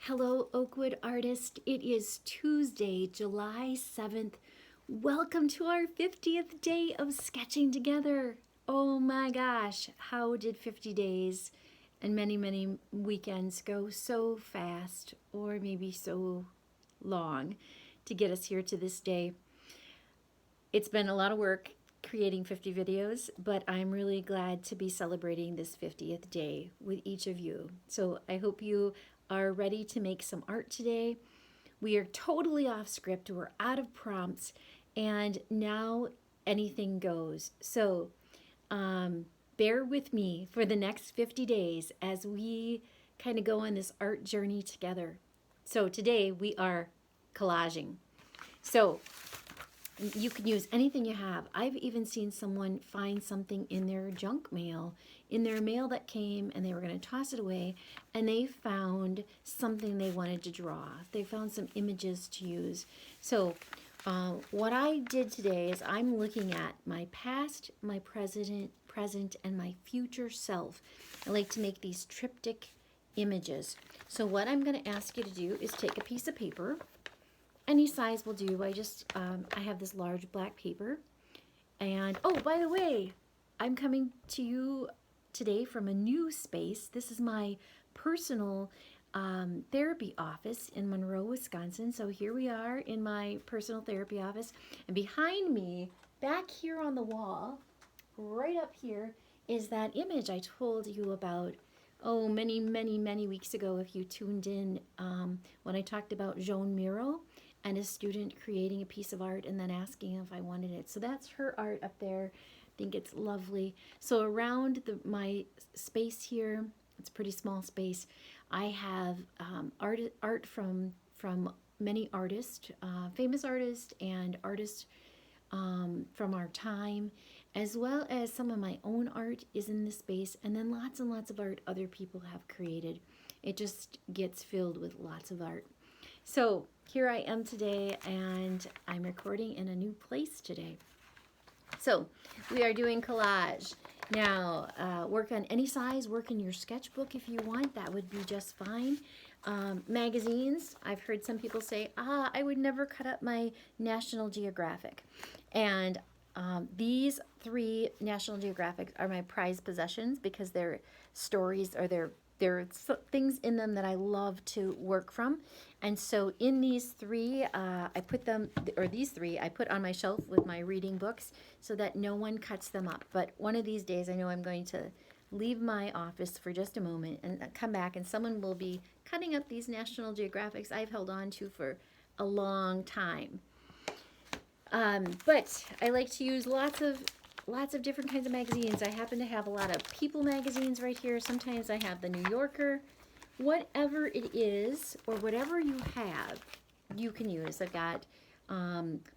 Hello, Oakwood artist. It is Tuesday, July 7th. Welcome to our 50th day of sketching together. Oh my gosh, how did 50 days and many, many weekends go so fast, or maybe so long, to get us here to this day? It's been a lot of work creating 50 videos, but I'm really glad to be celebrating this 50th day with each of you. So I hope you are ready to make some art today. We are totally off script, we're out of prompts, and now anything goes. So bear with me for the next 50 days as we kind of go on this art journey together. So today we are collaging. So you can use anything you have. I've even seen someone find something in their junk mail, in their mail that came and they were going to toss it away, and they found something they wanted to draw. They found some images to use. So what I did today is I'm looking at my past, my present, and my future self. I like to make these triptych images. So what I'm going to ask you to do is take a piece of paper. Any size will do. I have this large black paper. And, oh, by the way, I'm coming to you today from a new space. This is my personal therapy office in Monroe, Wisconsin. So here we are in my personal therapy office. And behind me, back here on the wall, right up here, is that image I told you about, oh, many, many, many weeks ago, if you tuned in, when I talked about Joan Miro and a student creating a piece of art and then asking if I wanted it. So that's her art up there. I think it's lovely. So around my space here, it's a pretty small space, I have art from many artists, famous artists and artists from our time, as well as some of my own art is in this space, and then lots and lots of art other people have created. It just gets filled with lots of art. So here I am today, and I'm recording in a new place today. So we are doing collage. Now, work on any size, work in your sketchbook if you want, that would be just fine. Magazines, I've heard some people say, I would never cut up my National Geographic. And these three National Geographics are my prized possessions because they're stories, or there are things in them that I love to work from. And so in these three, these three, I put on my shelf with my reading books so that no one cuts them up. But one of these days, I know I'm going to leave my office for just a moment and come back, and someone will be cutting up these National Geographics I've held on to for a long time. But I like to use lots of different kinds of magazines. I happen to have a lot of People magazines right here. Sometimes I have the New Yorker. Whatever it is, or whatever you have, you can use. I've got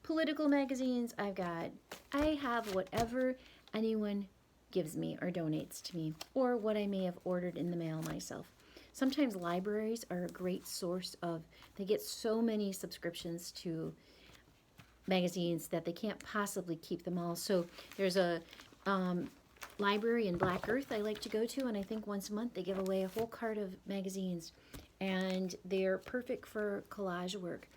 political magazines. I have whatever anyone gives me or donates to me, or what I may have ordered in the mail myself. Sometimes libraries are a great source of, they get so many subscriptions to magazines that they can't possibly keep them all. So there's a library in Black Earth I like to go to, and I think once a month they give away a whole cart of magazines, and they're perfect for collage work.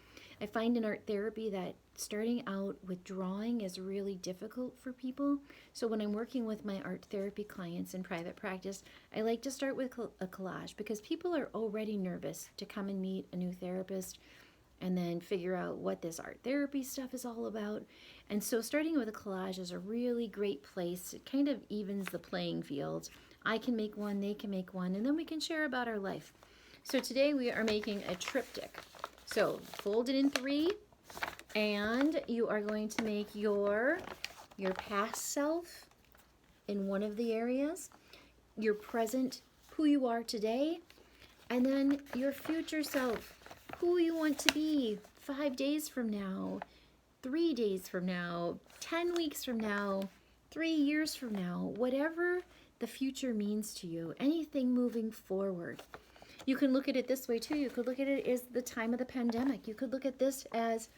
I find in art therapy that starting out with drawing is really difficult for people. So when I'm working with my art therapy clients in private practice, I like to start with a collage, because people are already nervous to come and meet a new therapist and then figure out what this art therapy stuff is all about. And so starting with a collage is a really great place. It kind of evens the playing field. I can make one, they can make one, and then we can share about our life. So today we are making a triptych. So fold it in three, and you are going to make your past self in one of the areas, your present, who you are today, and then your future self, who you want to be 5 days from now, 3 days from now, 10 weeks from now, 3 years from now, whatever the future means to you, anything moving forward. You can look at it this way too. You could look at it as the time of the pandemic. You could look at this as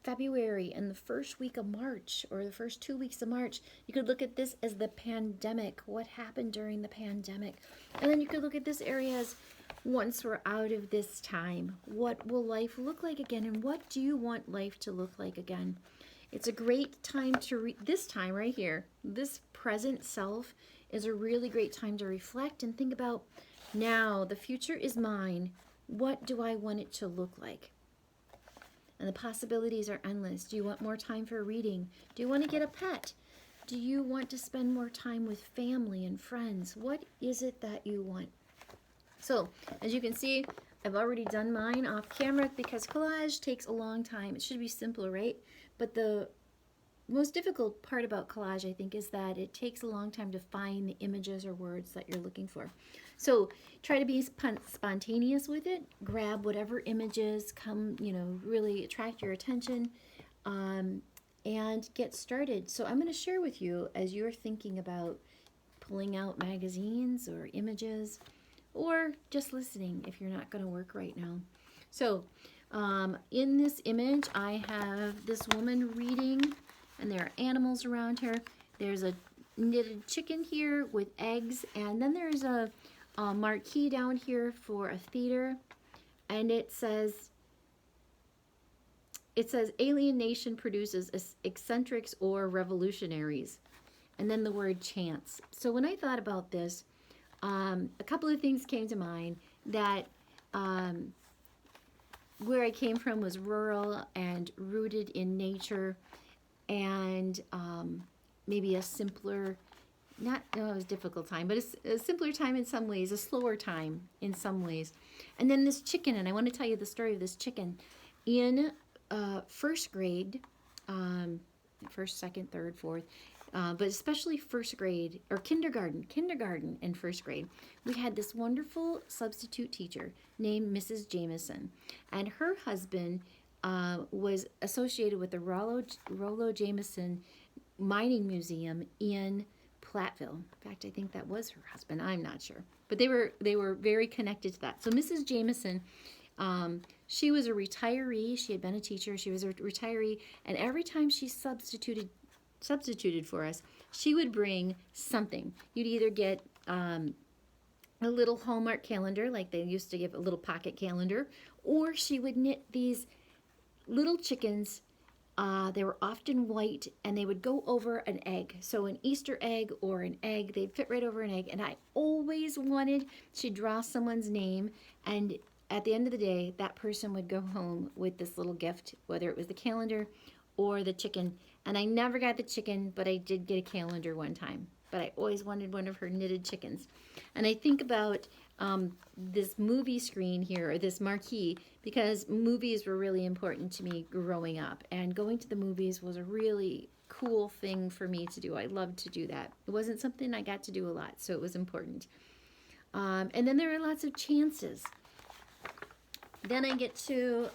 February and the first week of March or the first 2 weeks of March. You could look at this as the pandemic, what happened during the pandemic. And then you could look at this area as once we're out of this time, what will life look like again? And what do you want life to look like again? It's a great time to read this time right here. This present self is a really great time to reflect and think about now, the future is mine. What do I want it to look like? And the possibilities are endless. Do you want more time for reading? Do you want to get a pet? Do you want to spend more time with family and friends? What is it that you want? So, as you can see, I've already done mine off camera because collage takes a long time. It should be simpler, right? But the most difficult part about collage, I think, is that it takes a long time to find the images or words that you're looking for. So try to be spontaneous with it. Grab whatever images come, really attract your attention, and get started. So I'm going to share with you as you're thinking about pulling out magazines or images, or just listening if you're not going to work right now. So in this image, I have this woman reading, and there are animals around her. There's a knitted chicken here with eggs, and then there's a marquee down here for a theater, and it says Alien Nation produces eccentrics or revolutionaries, and then the word chance. So when I thought about this, a couple of things came to mind. That where I came from was rural and rooted in nature, and maybe a simpler, it was a difficult time, but a simpler time in some ways, a slower time in some ways. And then this chicken, and I want to tell you the story of this chicken. In first grade, first, second, third, fourth, but especially first grade, or kindergarten and first grade, we had this wonderful substitute teacher named Mrs. Jameson, and her husband was associated with the Rollo Jameson Mining Museum in Platteville. In fact, I think that was her husband. I'm not sure, but they were very connected to that. So Mrs. Jameson, she was a retiree. She had been a teacher. She was a retiree, and every time she substituted for us, she would bring something. You'd either get a little Hallmark calendar, like they used to give a little pocket calendar, or she would knit these little chickens. They were often white, and they would go over an egg. So an Easter egg or an egg, they'd fit right over an egg. And I always wanted to draw someone's name, and at the end of the day, that person would go home with this little gift, whether it was the calendar or the chicken. And I never got the chicken, but I did get a calendar one time. But I always wanted one of her knitted chickens. And I think about this movie screen here, or this marquee, because movies were really important to me growing up. And going to the movies was a really cool thing for me to do. I loved to do that. It wasn't something I got to do a lot, so it was important. And then there are lots of chances. Then I get to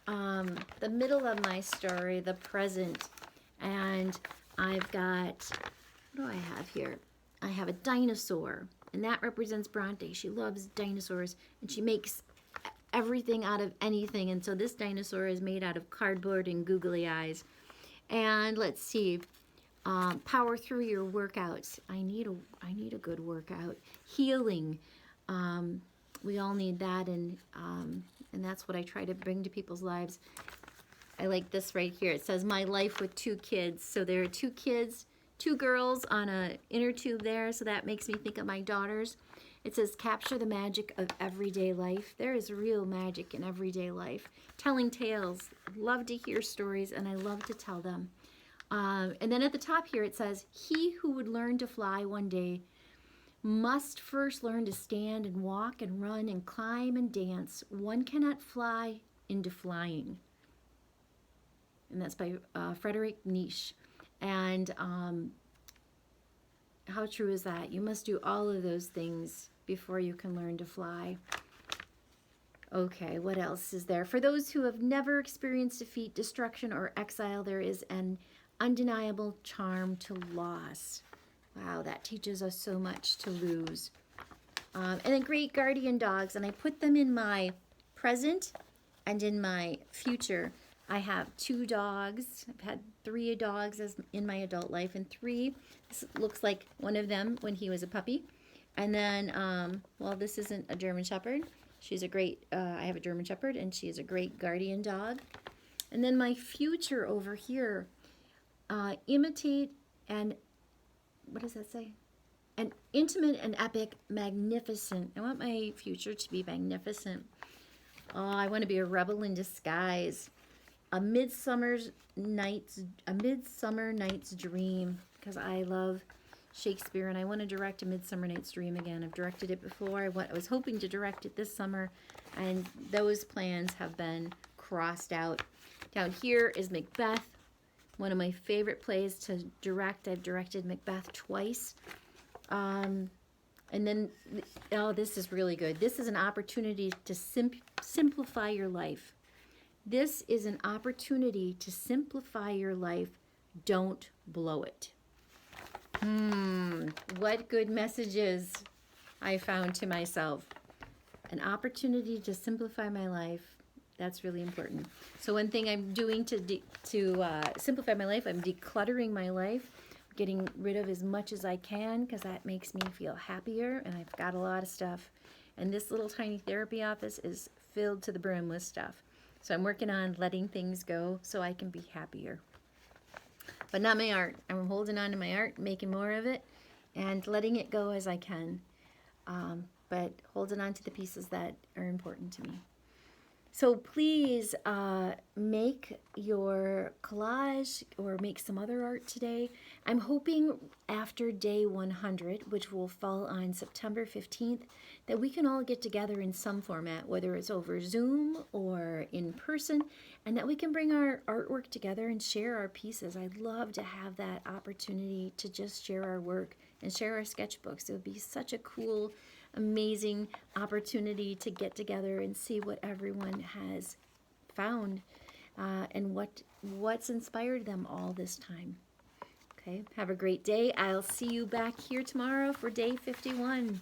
the middle of my story, the present, and I've got, what do I have here? I have a dinosaur, and that represents Bronte. She loves dinosaurs, and she makes everything out of anything, and so this dinosaur is made out of cardboard and googly eyes. And let's see, power through your workouts. I need a good workout. Healing. We all need that, and that's what I try to bring to people's lives. I like this right here. It says, my life with 2 kids. So there are 2 kids, 2 girls on a inner tube there, so that makes me think of my daughters. It says, capture the magic of everyday life. There is real magic in everyday life. Telling tales. Love to hear stories, and I love to tell them. And then at the top here it says, he who would learn to fly one day must first learn to stand and walk and run and climb and dance. One cannot fly into flying. And that's by Frederick Nietzsche. And how true is that? You must do all of those things before you can learn to fly. Okay, what else is there? For those who have never experienced defeat, destruction, or exile, there is an undeniable charm to loss. Wow, that teaches us so much to lose. And then great guardian dogs, and I put them in my present and in my future. I have 2 dogs. I've had 3 dogs as in my adult life, and 3. This looks like one of them when he was a puppy. And then, well, this isn't a German Shepherd. She's a great, I have a German Shepherd, and she is a great guardian dog. And then my future over here, imitate and, what does that say? An intimate and epic, magnificent. I want my future to be magnificent. Oh, I want to be a rebel in disguise. A Midsummer Night's Dream, because I love Shakespeare and I want to direct A Midsummer Night's Dream again. I've directed it before. I was hoping to direct it this summer, and those plans have been crossed out. Down here is Macbeth, one of my favorite plays to direct. I've directed Macbeth twice. And then, oh, this is really good. This is an opportunity to simplify your life. This is an opportunity to simplify your life. Don't blow it. What good messages I found to myself. An opportunity to simplify my life. That's really important. So one thing I'm doing to simplify my life, I'm decluttering my life, getting rid of as much as I can because that makes me feel happier, and I've got a lot of stuff. And this little tiny therapy office is filled to the brim with stuff. So I'm working on letting things go so I can be happier. But not my art. I'm holding on to my art, making more of it, and letting it go as I can. But holding on to the pieces that are important to me. So please make your collage or make some other art today. I'm hoping after day 100, which will fall on September 15th, that we can all get together in some format, whether it's over Zoom or in person, and that we can bring our artwork together and share our pieces. I'd love to have that opportunity to just share our work and share our sketchbooks. It would be such a cool, amazing opportunity to get together and see what everyone has found and what's inspired them all this time. Okay, have a great day. I'll see you back here tomorrow for day 51.